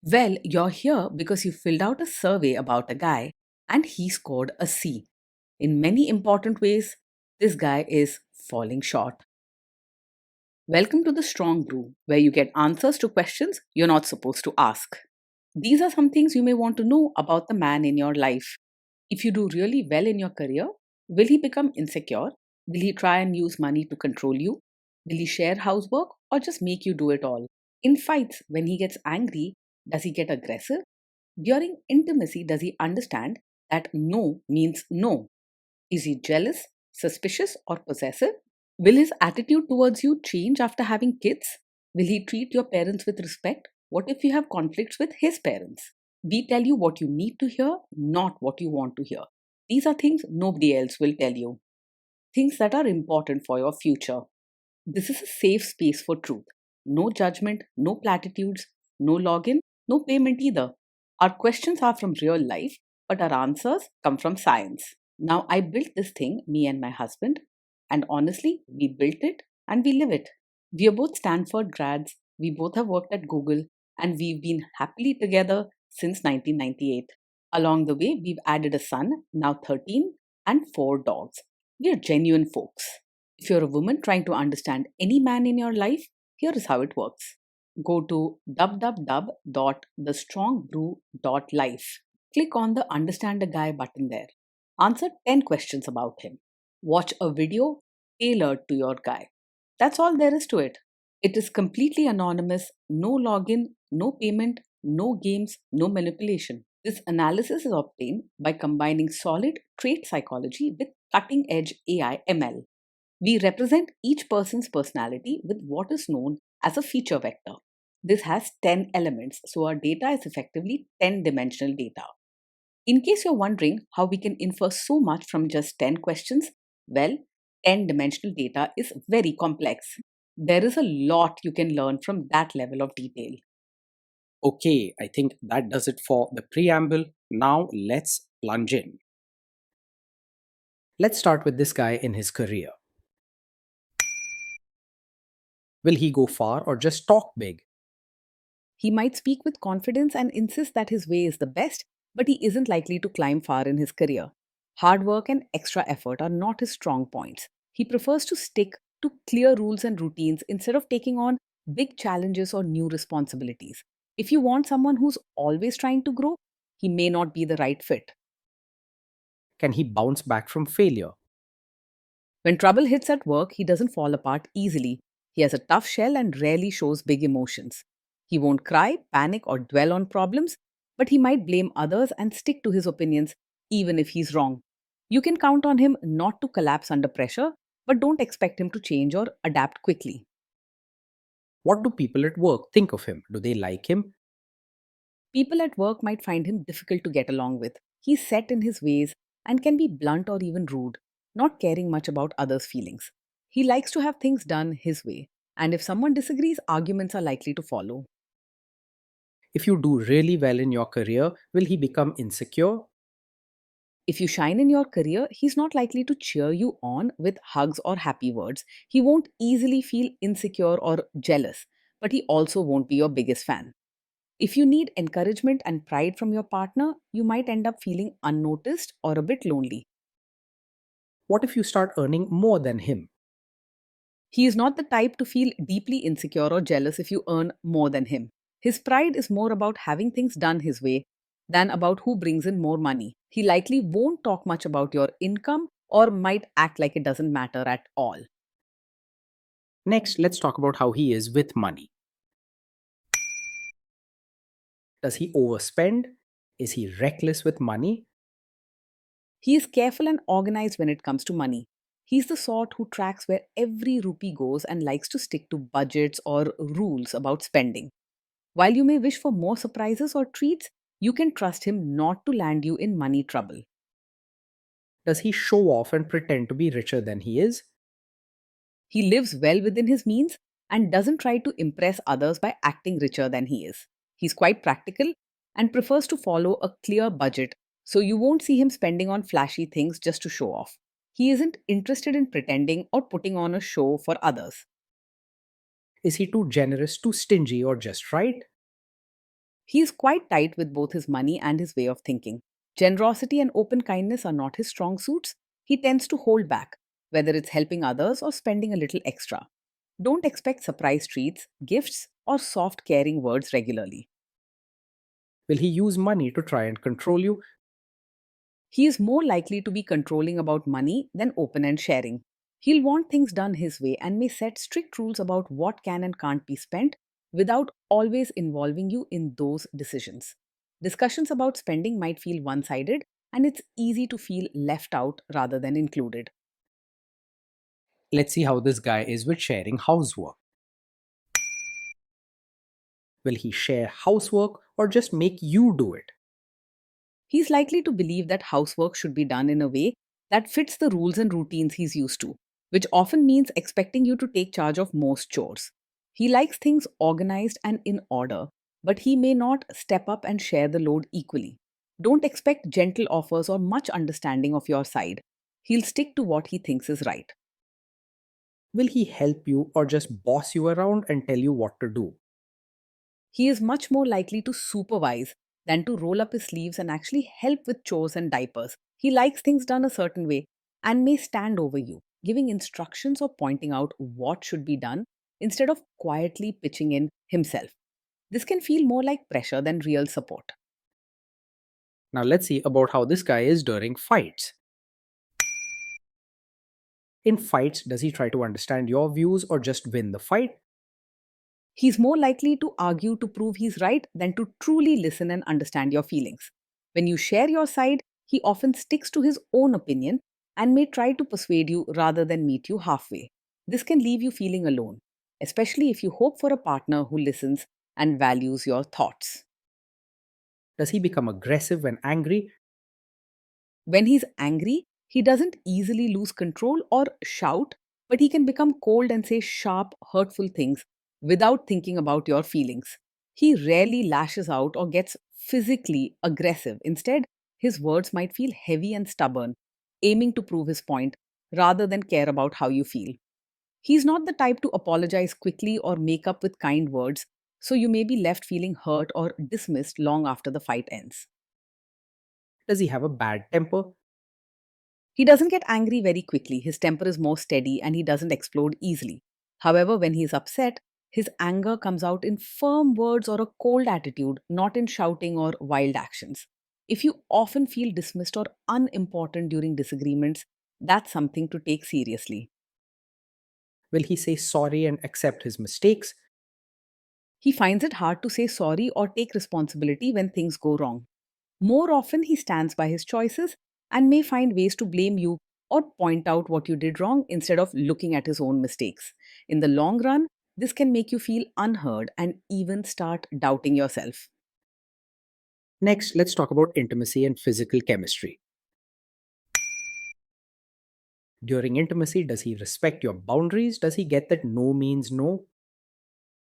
Well, you're here because you filled out a survey about a guy and he scored a C. In many important ways, this guy is falling short. Welcome to the Strong Brew, where you get answers to questions you're not supposed to ask. These are some things you may want to know about the man in your life. If you do really well in your career, will he become insecure? Will he try and use money to control you? Will he share housework or just make you do it all? In fights, when he gets angry, does he get aggressive? During intimacy, does he understand that no means no? Is he jealous, suspicious, or possessive? Will his attitude towards you change after having kids? Will he treat your parents with respect? What if you have conflicts with his parents? We tell you what you need to hear, not what you want to hear. These are things nobody else will tell you, things that are important for your future. This is a safe space for truth. No judgment, no platitudes, no login, no payment either. Our questions are from real life, but our answers come from science. Now, I built this thing, me and my husband, and honestly, we built it and we live it. We are both Stanford grads, we both have worked at Google, and we've been happily together since 1998. Along the way, we've added a son, now 13, and 4 dogs. We are genuine folks. If you're a woman trying to understand any man in your life, here is how it works. Go to www.thestrongbrew.life. Click on the Understand a Guy button there. Answer 10 questions about him. Watch a video tailored to your guy. That's all there is to it. It is completely anonymous, no login, no payment, no games, no manipulation. This analysis is obtained by combining solid trait psychology with cutting edge AI ML. We represent each person's personality with what is known as a feature vector. This has 10 elements, so our data is effectively 10 dimensional data. In case you're wondering how we can infer so much from just 10 questions, well, 10 dimensional data is very complex. There is a lot you can learn from that level of detail. Okay, I think that does it for the preamble. Now let's plunge in. Let's start with this guy in his career. Will he go far or just talk big? He might speak with confidence and insist that his way is the best, but he isn't likely to climb far in his career. Hard work and extra effort are not his strong points. He prefers to stick to clear rules and routines instead of taking on big challenges or new responsibilities. If you want someone who's always trying to grow, he may not be the right fit. Can he bounce back from failure? When trouble hits at work, he doesn't fall apart easily. He has a tough shell and rarely shows big emotions. He won't cry, panic, or dwell on problems, but he might blame others and stick to his opinions even if he's wrong. You can count on him not to collapse under pressure, but don't expect him to change or adapt quickly. What do people at work think of him? Do they like him? People at work might find him difficult to get along with. He's set in his ways and can be blunt or even rude, not caring much about others' feelings. He likes to have things done his way, and if someone disagrees, arguments are likely to follow. If you do really well in your career, will he become insecure? If you shine in your career, he's not likely to cheer you on with hugs or happy words. He won't easily feel insecure or jealous, but he also won't be your biggest fan. If you need encouragement and pride from your partner, you might end up feeling unnoticed or a bit lonely. What if you start earning more than him? He is not the type to feel deeply insecure or jealous if you earn more than him. His pride is more about having things done his way than about who brings in more money. He likely won't talk much about your income or might act like it doesn't matter at all. Next, let's talk about how he is with money. Does he overspend? Is he reckless with money? He is careful and organized when it comes to money. He's the sort who tracks where every rupee goes and likes to stick to budgets or rules about spending. While you may wish for more surprises or treats, you can trust him not to land you in money trouble. Does he show off and pretend to be richer than he is? He lives well within his means and doesn't try to impress others by acting richer than he is. He's quite practical and prefers to follow a clear budget, so you won't see him spending on flashy things just to show off. He isn't interested in pretending or putting on a show for others. Is he too generous, too stingy, or just right? He is quite tight with both his money and his way of thinking. Generosity and open kindness are not his strong suits. He tends to hold back, whether it's helping others or spending a little extra. Don't expect surprise treats, gifts, or soft, caring words regularly. Will he use money to try and control you? He is more likely to be controlling about money than open and sharing. He'll want things done his way and may set strict rules about what can and can't be spent without always involving you in those decisions. Discussions about spending might feel one sided, and it's easy to feel left out rather than included. Let's see how this guy is with sharing housework. Will he share housework or just make you do it? He's likely to believe that housework should be done in a way that fits the rules and routines he's used to, which often means expecting you to take charge of most chores. He likes things organized and in order, but he may not step up and share the load equally. Don't expect gentle offers or much understanding of your side. He'll stick to what he thinks is right. Will he help you or just boss you around and tell you what to do? He is much more likely to supervise than to roll up his sleeves and actually help with chores and diapers. He likes things done a certain way and may stand over you, giving instructions or pointing out what should be done instead of quietly pitching in himself. This can feel more like pressure than real support. Now let's see about how this guy is during fights. In fights, does he try to understand your views or just win the fight? He's more likely to argue to prove he's right than to truly listen and understand your feelings. When you share your side, he often sticks to his own opinion and may try to persuade you rather than meet you halfway. This can leave you feeling alone, especially if you hope for a partner who listens and values your thoughts. Does he become aggressive when angry? When he's angry, he doesn't easily lose control or shout, but he can become cold and say sharp, hurtful things without thinking about your feelings. He rarely lashes out or gets physically aggressive. Instead, his words might feel heavy and stubborn, aiming to prove his point rather than care about how you feel. He's not the type to apologize quickly or make up with kind words, so you may be left feeling hurt or dismissed long after the fight ends. Does he have a bad temper? He doesn't get angry very quickly. His temper is more steady and he doesn't explode easily. However, when he is upset, his anger comes out in firm words or a cold attitude, not in shouting or wild actions. If you often feel dismissed or unimportant during disagreements, that's something to take seriously. Will he say sorry and accept his mistakes? He finds it hard to say sorry or take responsibility when things go wrong. More often, he stands by his choices and may find ways to blame you or point out what you did wrong instead of looking at his own mistakes. In the long run, this can make you feel unheard and even start doubting yourself. Next, let's talk about intimacy and physical chemistry. During intimacy, does he respect your boundaries? Does he get that no means no?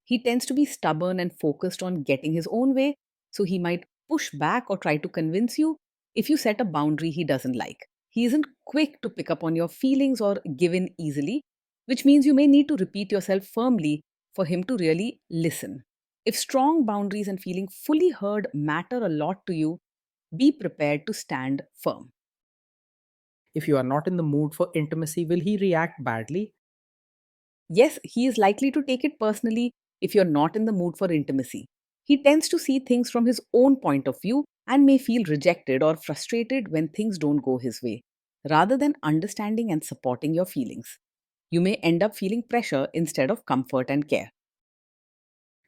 He tends to be stubborn and focused on getting his own way, so he might push back or try to convince you if you set a boundary he doesn't like. He isn't quick to pick up on your feelings or give in easily, which means you may need to repeat yourself firmly for him to really listen. If strong boundaries and feeling fully heard matter a lot to you, be prepared to stand firm. If you are not in the mood for intimacy, will he react badly? Yes, he is likely to take it personally if you're not in the mood for intimacy. He tends to see things from his own point of view and may feel rejected or frustrated when things don't go his way, rather than understanding and supporting your feelings. You may end up feeling pressure instead of comfort and care.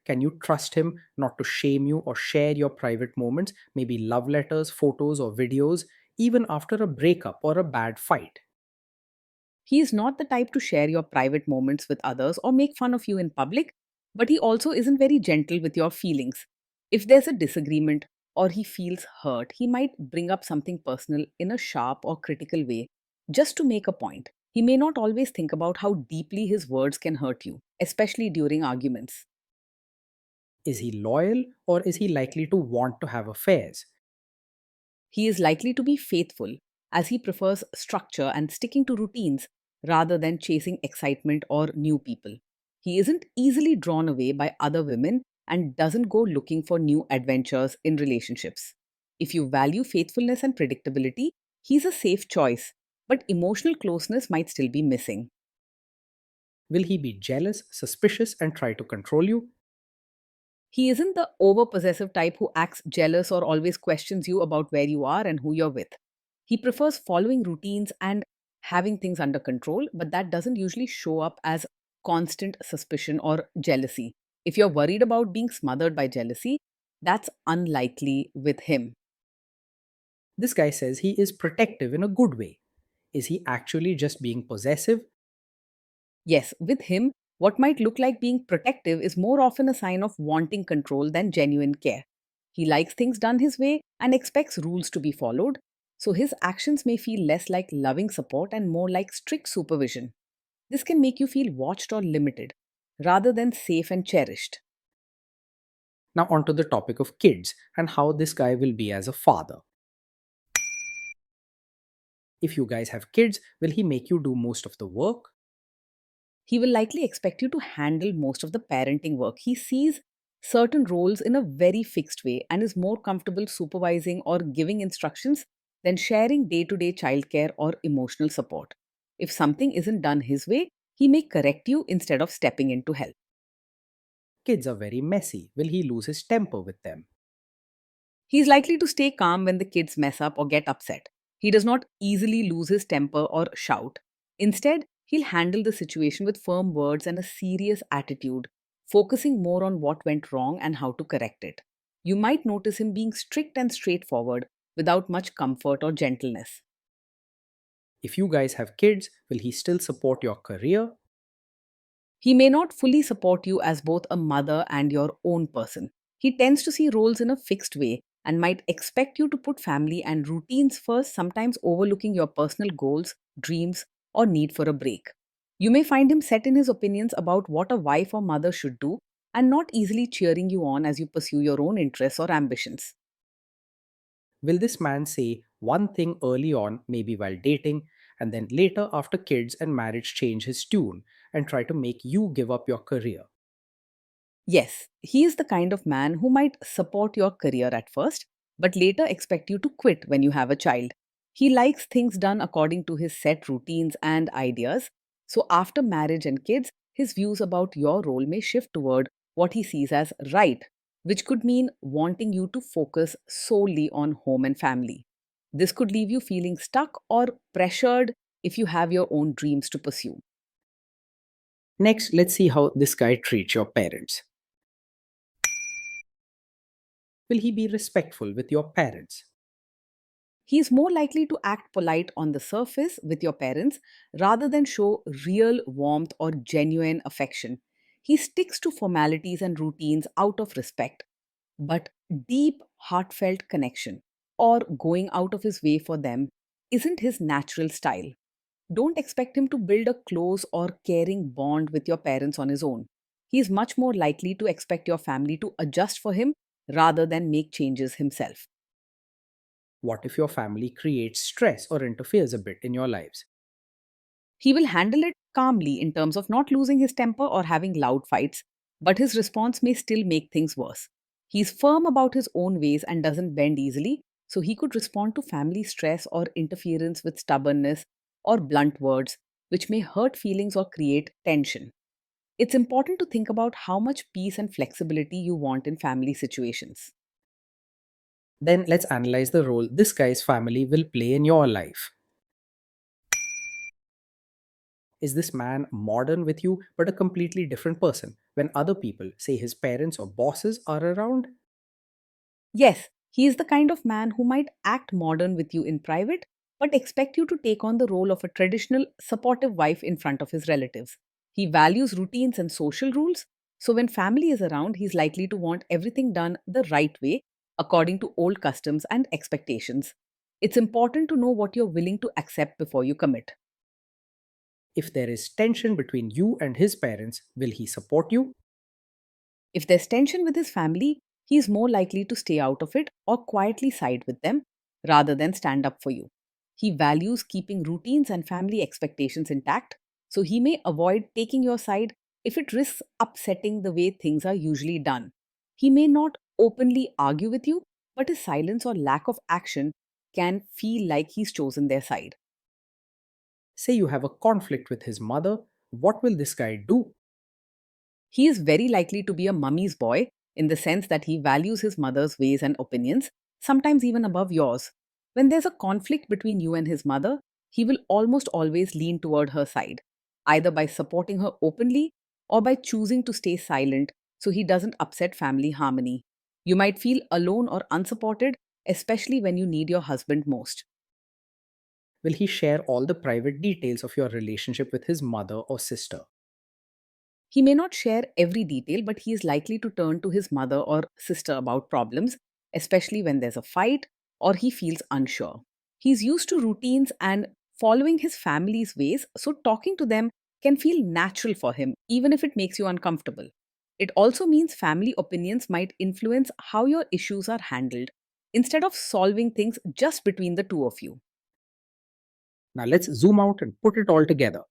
Can you trust him not to shame you or share your private moments, maybe love letters, photos, or videos, even after a breakup or a bad fight? He is not the type to share your private moments with others or make fun of you in public, but he also isn't very gentle with your feelings. If there's a disagreement or he feels hurt, he might bring up something personal in a sharp or critical way just to make a point. He may not always think about how deeply his words can hurt you, especially during arguments. Is he loyal or is he likely to want to have affairs? He is likely to be faithful as he prefers structure and sticking to routines rather than chasing excitement or new people. He isn't easily drawn away by other women and doesn't go looking for new adventures in relationships. If you value faithfulness and predictability, he's a safe choice, but emotional closeness might still be missing. Will he be jealous, suspicious, and try to control you? He isn't the over possessive type who acts jealous or always questions you about where you are and who you're with. He prefers following routines and having things under control, but that doesn't usually show up as constant suspicion or jealousy. If you're worried about being smothered by jealousy, that's unlikely with him. This guy says he is protective in a good way. Is he actually just being possessive? Yes, with him, what might look like being protective is more often a sign of wanting control than genuine care. He likes things done his way and expects rules to be followed, so his actions may feel less like loving support and more like strict supervision. This can make you feel watched or limited, rather than safe and cherished. Now, onto the topic of kids and how this guy will be as a father. If you guys have kids, will he make you do most of the work? He will likely expect you to handle most of the parenting work. He sees certain roles in a very fixed way and is more comfortable supervising or giving instructions than sharing day to day childcare or emotional support. If something isn't done his way, he may correct you instead of stepping in to help. Kids are very messy. Will he lose his temper with them? He's likely to stay calm when the kids mess up or get upset. He does not easily lose his temper or shout. Instead, he'll handle the situation with firm words and a serious attitude, focusing more on what went wrong and how to correct it. You might notice him being strict and straightforward without much comfort or gentleness. If you guys have kids, will he still support your career? He may not fully support you as both a mother and your own person. He tends to see roles in a fixed way and might expect you to put family and routines first, sometimes overlooking your personal goals, dreams, or need for a break. You may find him set in his opinions about what a wife or mother should do and not easily cheering you on as you pursue your own interests or ambitions. Will this man say one thing early on, maybe while dating, and then later after kids and marriage change his tune and try to make you give up your career? Yes, he is the kind of man who might support your career at first, but later expect you to quit when you have a child. He likes things done according to his set routines and ideas, so after marriage and kids, his views about your role may shift toward what he sees as right, which could mean wanting you to focus solely on home and family. This could leave you feeling stuck or pressured if you have your own dreams to pursue. Next, let's see how this guy treats your parents. Will he be respectful with your parents? He is more likely to act polite on the surface with your parents rather than show real warmth or genuine affection. He sticks to formalities and routines out of respect, but deep, heartfelt connection or going out of his way for them isn't his natural style. Don't expect him to build a close or caring bond with your parents on his own. He is much more likely to expect your family to adjust for him rather than make changes himself. What if your family creates stress or interferes a bit in your lives? He will handle it calmly in terms of not losing his temper or having loud fights, but his response may still make things worse. He's firm about his own ways and doesn't bend easily, so he could respond to family stress or interference with stubbornness or blunt words, which may hurt feelings or create tension. It's important to think about how much peace and flexibility you want in family situations. Then let's analyze the role this guy's family will play in your life. Is this man modern with you but a completely different person when other people, say his parents or bosses, are around? Yes, he is the kind of man who might act modern with you in private, but expect you to take on the role of a traditional, supportive wife in front of his relatives. He values routines and social rules, so when family is around, he's likely to want everything done the right way, according to old customs and expectations. It's important to know what you're willing to accept before you commit. If there is tension between you and his parents, will he support you? If there's tension with his family, he is more likely to stay out of it or quietly side with them rather than stand up for you. He values keeping routines and family expectations intact, so he may avoid taking your side if it risks upsetting the way things are usually done. He may not openly argue with you, but his silence or lack of action can feel like he's chosen their side. Say you have a conflict with his mother, what will this guy do? He is very likely to be a mummy's boy in the sense that he values his mother's ways and opinions, sometimes even above yours. When there's a conflict between you and his mother, he will almost always lean toward her side, either by supporting her openly or by choosing to stay silent so he doesn't upset family harmony. You might feel alone or unsupported, especially when you need your husband most. Will he share all the private details of your relationship with his mother or sister? He may not share every detail, but he is likely to turn to his mother or sister about problems, especially when there's a fight or he feels unsure. He's used to routines and following his family's ways, so talking to them can feel natural for him, even if it makes you uncomfortable. It also means family opinions might influence how your issues are handled instead of solving things just between the two of you. Now let's zoom out and put it all together.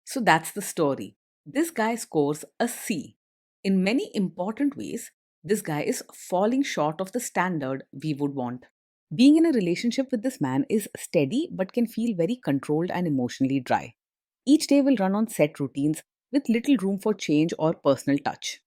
So that's the story. This guy scores a C. In many important ways, this guy is falling short of the standard we would want. Being in a relationship with this man is steady but can feel very controlled and emotionally dry. Each day will run on set routines with little room for change or personal touch.